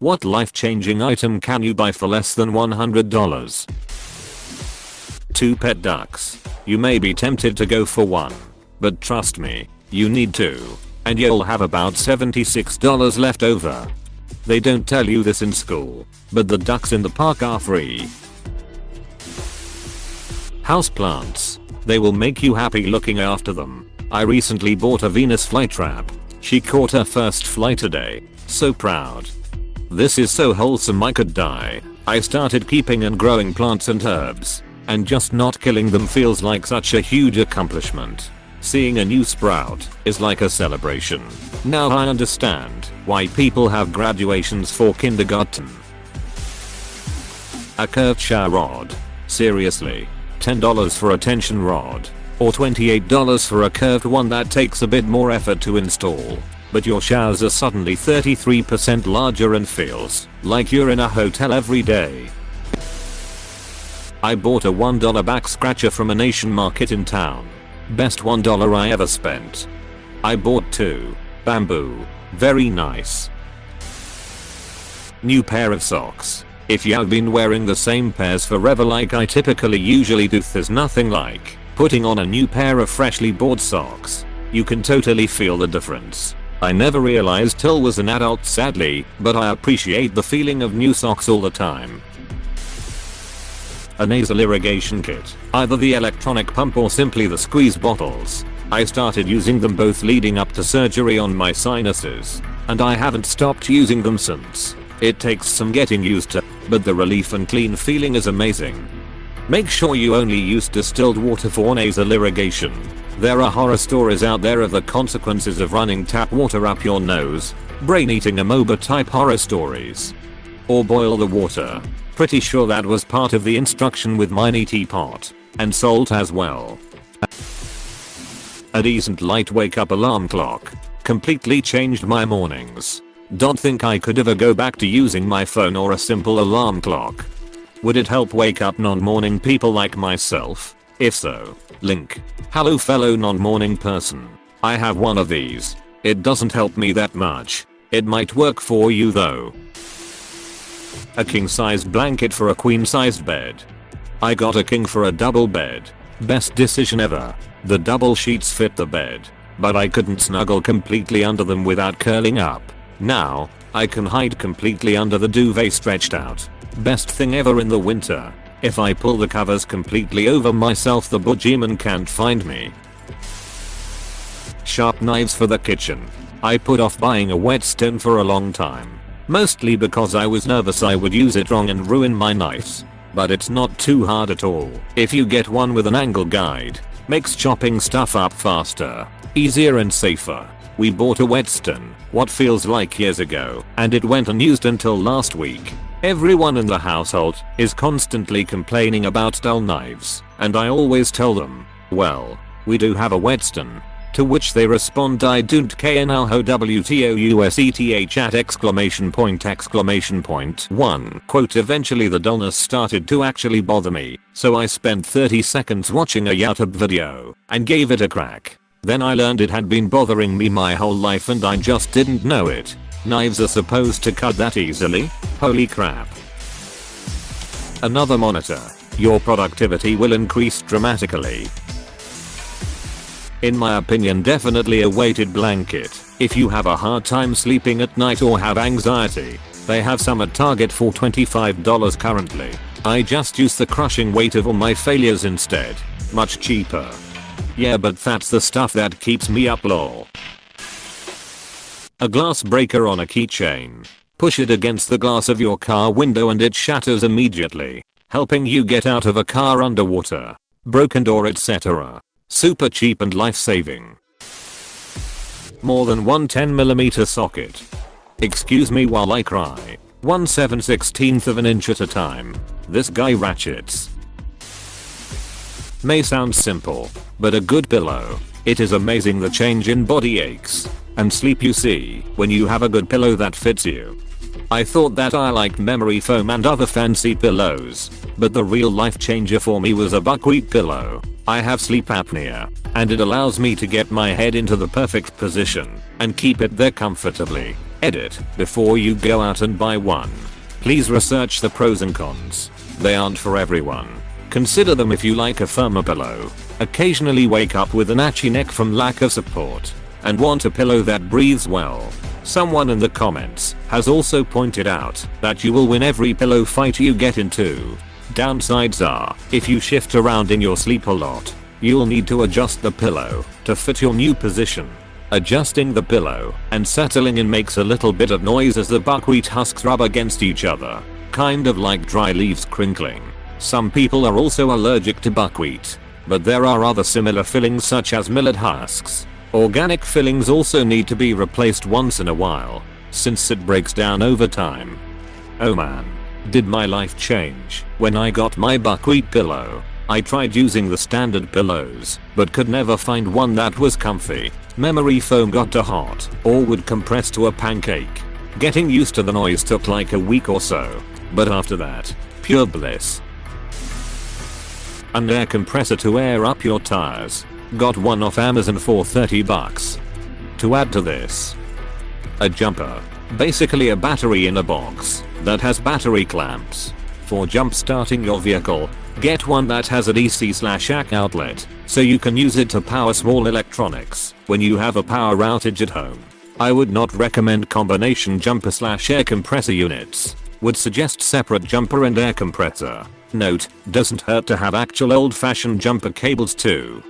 What life-changing item can you buy for less than $100? 2 pet ducks. You may be tempted to go for one. But trust me, you need 2. And you'll have about $76 left over. They don't tell you this in school, but the ducks in the park are free. Houseplants. They will make you happy looking after them. I recently bought a Venus flytrap. She caught her first fly today. So proud. This is so wholesome I could die. I started keeping and growing plants and herbs, and just not killing them feels like such a huge accomplishment. Seeing a new sprout is like a celebration. Now I understand why people have graduations for kindergarten. A curved shower rod. Seriously, $10 for a tension rod, or $28 for a curved one that takes a bit more effort to install. But your showers are suddenly 33% larger and feels like you're in a hotel every day. I bought a $1 back scratcher from a Nation market in town. Best $1 I ever spent. I bought 2. Bamboo. Very nice. New pair of socks. If you've been wearing the same pairs forever like I typically usually do, there's nothing like putting on a new pair of freshly bought socks. You can totally feel the difference. I never realized till was an adult sadly, but I appreciate the feeling of new socks all the time. A nasal irrigation kit. Either the electronic pump or simply the squeeze bottles. I started using them both leading up to surgery on my sinuses, and I haven't stopped using them since. It takes some getting used to, but the relief and clean feeling is amazing. Make sure you only use distilled water for nasal irrigation. There are horror stories out there of the consequences of running tap water up your nose. Brain-eating amoeba type horror stories. Or boil the water. Pretty sure that was part of the instruction with my teapot. And salt as well. A decent light wake up alarm clock. Completely changed my mornings. Don't think I could ever go back to using my phone or a simple alarm clock. Would it help wake up non-morning people like myself? If so, link. Hello fellow non-morning person. I have one of these. It doesn't help me that much. It might work for you though. A king-sized blanket for a queen-sized bed. I got a king for a double bed. Best decision ever. The double sheets fit the bed, but I couldn't snuggle completely under them without curling up. Now, I can hide completely under the duvet stretched out. Best thing ever in the winter. If I pull the covers completely over myself, the boogeyman can't find me. Sharp knives for the kitchen. I put off buying a whetstone for a long time. Mostly because I was nervous I would use it wrong and ruin my knives. But it's not too hard at all. If you get one with an angle guide, makes chopping stuff up faster, easier and safer. We bought a whetstone, what feels like years ago, and it went unused until last week. Everyone in the household is constantly complaining about dull knives, and I always tell them, well, we do have a whetstone. To which they respond, I don't knowho wtouseth at exclamation point. 1 quote. Eventually the dullness started to actually bother me, so I spent 30 seconds watching a YouTube video and gave it a crack. Then I learned it had been bothering me my whole life and I just didn't know it. Knives are supposed to cut that easily? Holy crap. Another monitor. Your productivity will increase dramatically. In my opinion, definitely a weighted blanket. If you have a hard time sleeping at night or have anxiety, they have some at Target for $25 currently. I just use the crushing weight of all my failures instead. Much cheaper. Yeah, but that's the stuff that keeps me up lol. A glass breaker on a keychain. Push it against the glass of your car window and it shatters immediately, helping you get out of a car underwater, broken door, etc. Super cheap and life-saving. More than one 10mm socket. Excuse me while I cry. 1/7/16 of an inch at a time. This guy ratchets. May sound simple, but a good pillow. It is amazing the change in body aches and sleep you see when you have a good pillow that fits you. I thought that I liked memory foam and other fancy pillows, but the real life changer for me was a buckwheat pillow. I have sleep apnea, and it allows me to get my head into the perfect position and keep it there comfortably. Edit. Before you go out and buy one, please research the pros and cons. They aren't for everyone. Consider them if you like a firmer pillow, occasionally wake up with an itchy neck from lack of support, and want a pillow that breathes well. Someone in the comments has also pointed out that you will win every pillow fight you get into. Downsides are, if you shift around in your sleep a lot, you'll need to adjust the pillow to fit your new position. Adjusting the pillow and settling in makes a little bit of noise as the buckwheat husks rub against each other, kind of like dry leaves crinkling. Some people are also allergic to buckwheat, but there are other similar fillings such as millet husks. Organic fillings also need to be replaced once in a while, since it breaks down over time. Oh man, did my life change when I got my buckwheat pillow. I tried using the standard pillows, but could never find one that was comfy. Memory foam got too hot, or would compress to a pancake. Getting used to the noise took like a week or so, but after that, pure bliss. An air compressor to air up your tires. Got one off Amazon for $30. To add to this, a jumper. Basically a battery in a box that has battery clamps. For jump starting your vehicle, get one that has a DC/AC outlet, so you can use it to power small electronics when you have a power outage at home. I would not recommend combination jumper/air compressor units. Would suggest separate jumper and air compressor. Note, doesn't hurt to have actual old-fashioned jumper cables too.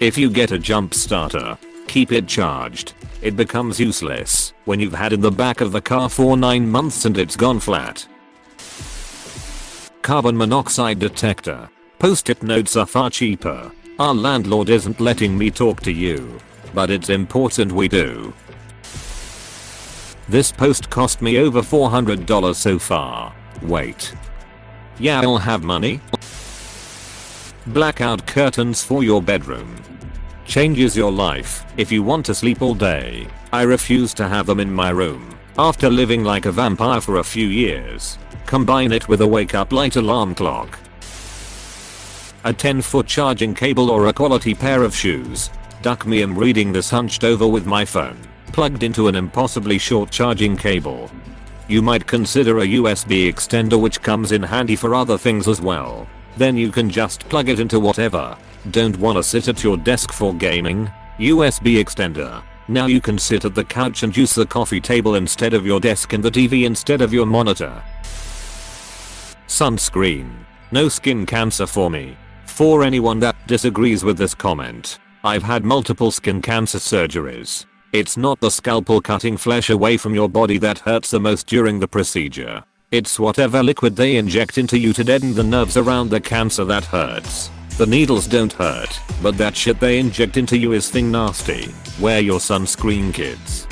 If you get a jump starter, keep it charged. It becomes useless when you've had in the back of the car for 9 months and it's gone flat. Carbon monoxide detector. Post-it notes are far cheaper. Our landlord isn't letting me talk to you, but it's important we do. This post cost me over $400 so far. Wait. Yeah, I'll have money. Blackout curtains for your bedroom. Changes your life if you want to sleep all day. I refuse to have them in my room. After living like a vampire for a few years. Combine it with a wake-up light alarm clock. A 10-foot charging cable or a quality pair of shoes. Duck me, I'm reading this hunched over with my phone plugged into an impossibly short charging cable. You might consider a USB extender, which comes in handy for other things as well. Then you can just plug it into whatever. Don't wanna sit at your desk for gaming? USB extender. Now you can sit at the couch and use the coffee table instead of your desk and the TV instead of your monitor. Sunscreen. No skin cancer for me. For anyone that disagrees with this comment, I've had multiple skin cancer surgeries. It's not the scalpel cutting flesh away from your body that hurts the most during the procedure. It's whatever liquid they inject into you to deaden the nerves around the cancer that hurts. The needles don't hurt, but that shit they inject into you is thing nasty. Wear your sunscreen, kids.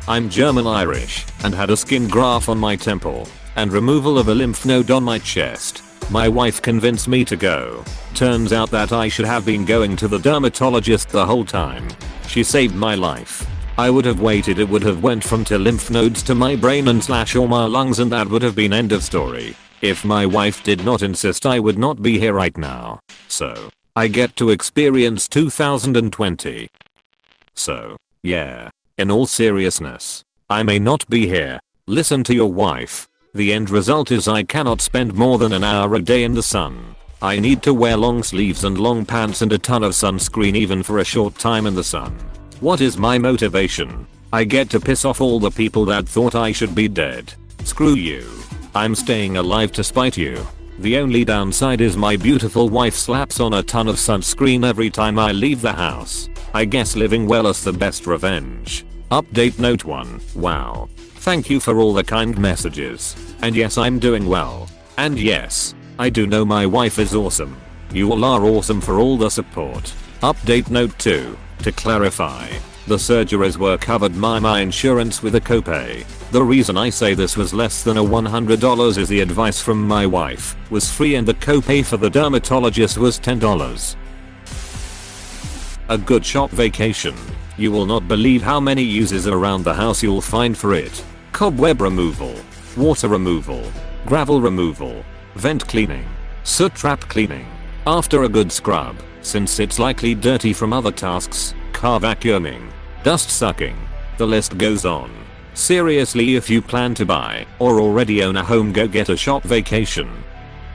I'm German Irish and had a skin graft on my temple and removal of a lymph node on my chest. My wife convinced me to go. Turns out that I should have been going to the dermatologist the whole time. She saved my life. I would have waited, it would have went from to lymph nodes to my brain and / all my lungs, and that would have been end of story. If my wife did not insist, I would not be here right now. So, I get to experience 2020. So, yeah. In all seriousness, I may not be here. Listen to your wife. The end result is I cannot spend more than an hour a day in the sun. I need to wear long sleeves and long pants and a ton of sunscreen even for a short time in the sun. What is my motivation? I get to piss off all the people that thought I should be dead. Screw you. I'm staying alive to spite you. The only downside is my beautiful wife slaps on a ton of sunscreen every time I leave the house. I guess living well is the best revenge. Update note 1. Wow. Thank you for all the kind messages. And yes, I'm doing well. And yes, I do know my wife is awesome. You all are awesome for all the support. Update note 2. To clarify, the surgeries were covered by my insurance with a copay. The reason I say this was less than $100 is the advice from my wife was free and the copay for the dermatologist was $10. A good shop vacation. You will not believe how many uses around the house you'll find for it. Cobweb removal, water removal, gravel removal, vent cleaning, soot trap cleaning. After a good scrub, since it's likely dirty from other tasks, car vacuuming, dust sucking. The list goes on. Seriously, if you plan to buy or already own a home, go get a shop vacation.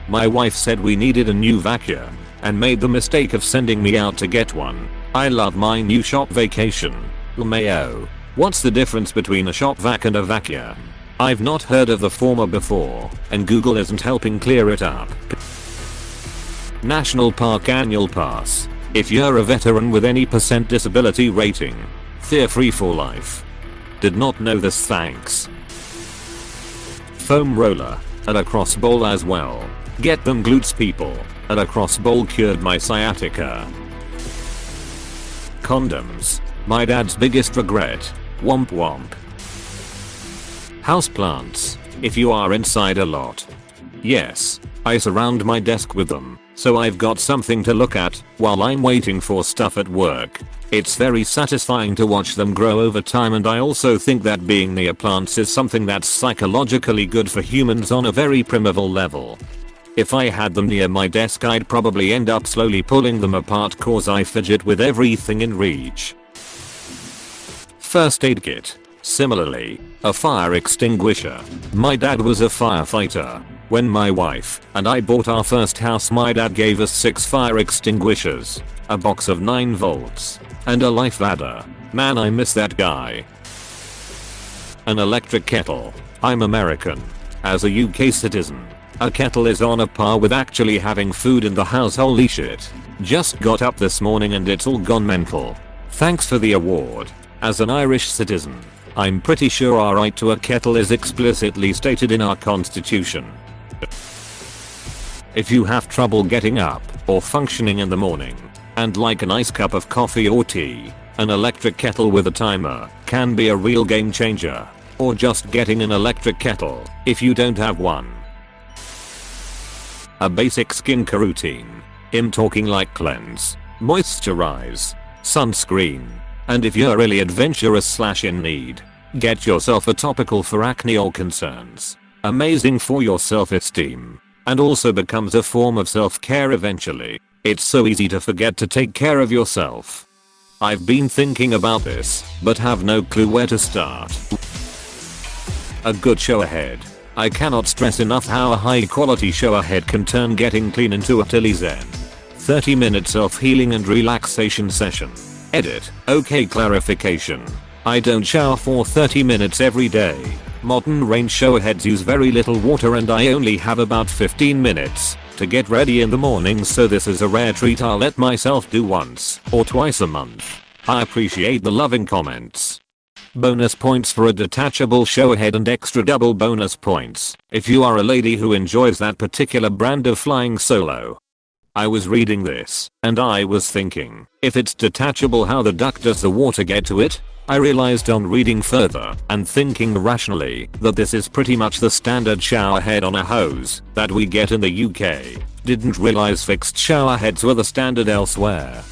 My wife said we needed a new vacuum and made the mistake of sending me out to get one. I love my new shop vacation. LMAO. What's the difference between a shop vac and a vacuum? I've not heard of the former before, and Google isn't helping clear it up. National Park Annual Pass. If you're a veteran with any % disability rating, they're free for life. Did not know this, thanks. Foam roller. A lacrosse ball as well. Get them glutes, people. A lacrosse ball cured my sciatica. Condoms. My dad's biggest regret. Womp womp. Houseplants. If you are inside a lot. Yes, I surround my desk with them, so I've got something to look at while I'm waiting for stuff at work. It's very satisfying to watch them grow over time, and I also think that being near plants is something that's psychologically good for humans on a very primeval level. If I had them near my desk, I'd probably end up slowly pulling them apart cause I fidget with everything in reach. First aid kit. Similarly, a fire extinguisher. My dad was a firefighter. When my wife and I bought our first house, my dad gave us 6 fire extinguishers, a box of 9 volts, and a life ladder. Man, I miss that guy. An electric kettle. I'm American. As a UK citizen, a kettle is on a par with actually having food in the house. Holy shit. Just got up this morning and it's all gone mental. Thanks for the award. As an Irish citizen, I'm pretty sure our right to a kettle is explicitly stated in our constitution. If you have trouble getting up or functioning in the morning and like a nice cup of coffee or tea, an electric kettle with a timer can be a real game changer. Or just getting an electric kettle if you don't have one. A basic skincare routine. I'm talking like cleanse, moisturize, sunscreen, and if you're really adventurous / in need, get yourself a topical for acne or concerns. Amazing for your self-esteem, and also becomes a form of self-care eventually. It's so easy to forget to take care of yourself. I've been thinking about this, but have no clue where to start. A good shower head. I cannot stress enough how a high quality shower head can turn getting clean into a tilly zen. 30-minute self-healing and relaxation session. Edit. Okay, clarification. I don't shower for 30 minutes every day. Modern range shower heads use very little water and I only have about 15 minutes to get ready in the morning, so this is a rare treat I'll let myself do once or twice a month. I appreciate the loving comments. Bonus points for a detachable shower head and extra double bonus points if you are a lady who enjoys that particular brand of flying solo. I was reading this and I was thinking, if it's detachable, how the duck does the water get to it? I realized on reading further and thinking rationally that this is pretty much the standard shower head on a hose that we get in the UK. Didn't realize fixed shower heads were the standard elsewhere.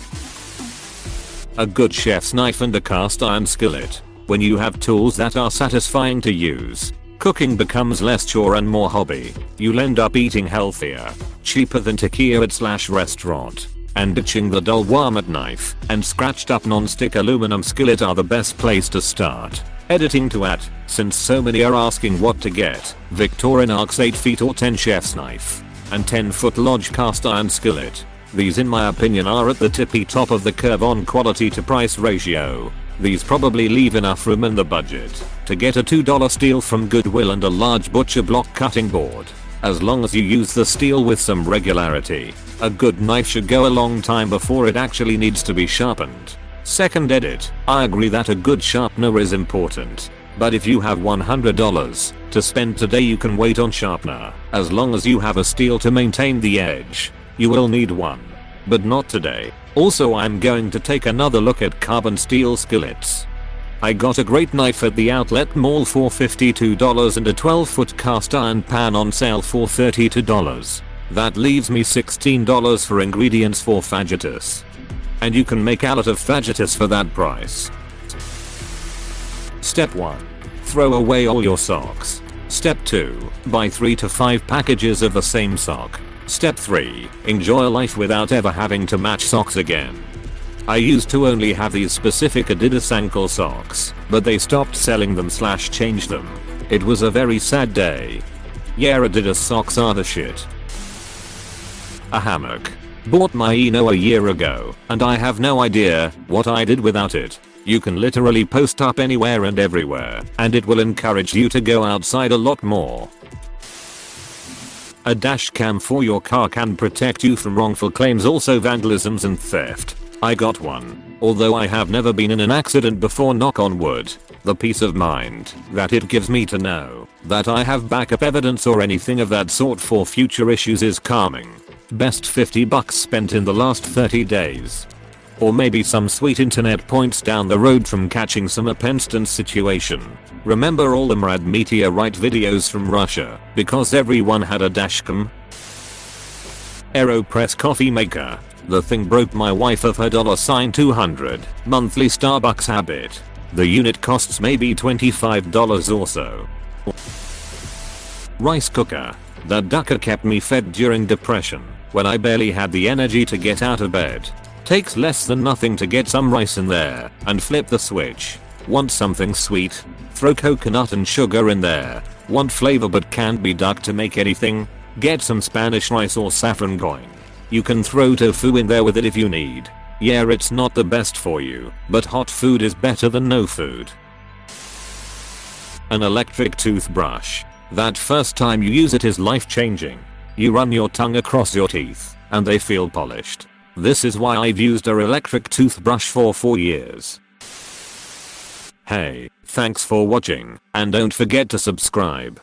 A good chef's knife and a cast iron skillet. When you have tools that are satisfying to use, cooking becomes less chore and more hobby. You'll end up eating healthier, cheaper than takeout / restaurant, and ditching the dull Walmart knife and scratched up non-stick aluminum skillet are the best place to start. Editing to add, since so many are asking what to get, Victorinox 8 feet or 10 chef's knife and 10-foot Lodge cast iron skillet. These in my opinion are at the tippy top of the curve on quality to price ratio. These probably leave enough room in the budget to get a $2 steel from Goodwill and a large butcher block cutting board. As long as you use the steel with some regularity, a good knife should go a long time before it actually needs to be sharpened. Second edit. I agree that a good sharpener is important, but if you have $100 to spend today, you can wait on sharpener. As long as you have a steel to maintain the edge, you will need one, but not today. Also, I'm going to take another look at carbon steel skillets. I got a great knife at the outlet mall for $52 and a 12-foot cast iron pan on sale for $32. That leaves me $16 for ingredients for fajitas. And you can make a lot of fajitas for that price. Step 1. Throw away all your socks. Step 2. Buy 3 to 5 packages of the same sock. Step 3. Enjoy life without ever having to match socks again. I used to only have these specific Adidas ankle socks, but they stopped selling them / changed them. It was a very sad day. Yeah, Adidas socks are the shit. A hammock. Bought my Eno a year ago, and I have no idea what I did without it. You can literally post up anywhere and everywhere, and it will encourage you to go outside a lot more. A dash cam for your car can protect you from wrongful claims, also vandalisms and theft. I got one. Although I have never been in an accident before, knock on wood, the peace of mind that it gives me to know that I have backup evidence or anything of that sort for future issues is calming. Best $50 spent in the last 30 days. Or maybe some sweet internet points down the road from catching some instant situation. Remember all the rad meteorite videos from Russia because everyone had a dashcam? AeroPress coffee maker. The thing broke my wife of her $200 monthly Starbucks habit. The unit costs maybe $25 or so. Rice cooker. That ducker kept me fed during depression when I barely had the energy to get out of bed. Takes less than nothing to get some rice in there and flip the switch. Want something sweet? Throw coconut and sugar in there. Want flavor but can't be duck to make anything? Get some Spanish rice or saffron going. You can throw tofu in there with it if you need. Yeah, it's not the best for you, but hot food is better than no food. An electric toothbrush. That first time you use it is life changing. You run your tongue across your teeth and they feel polished. This is why I've used an electric toothbrush for 4 years. Hey, thanks for watching, and don't forget to subscribe.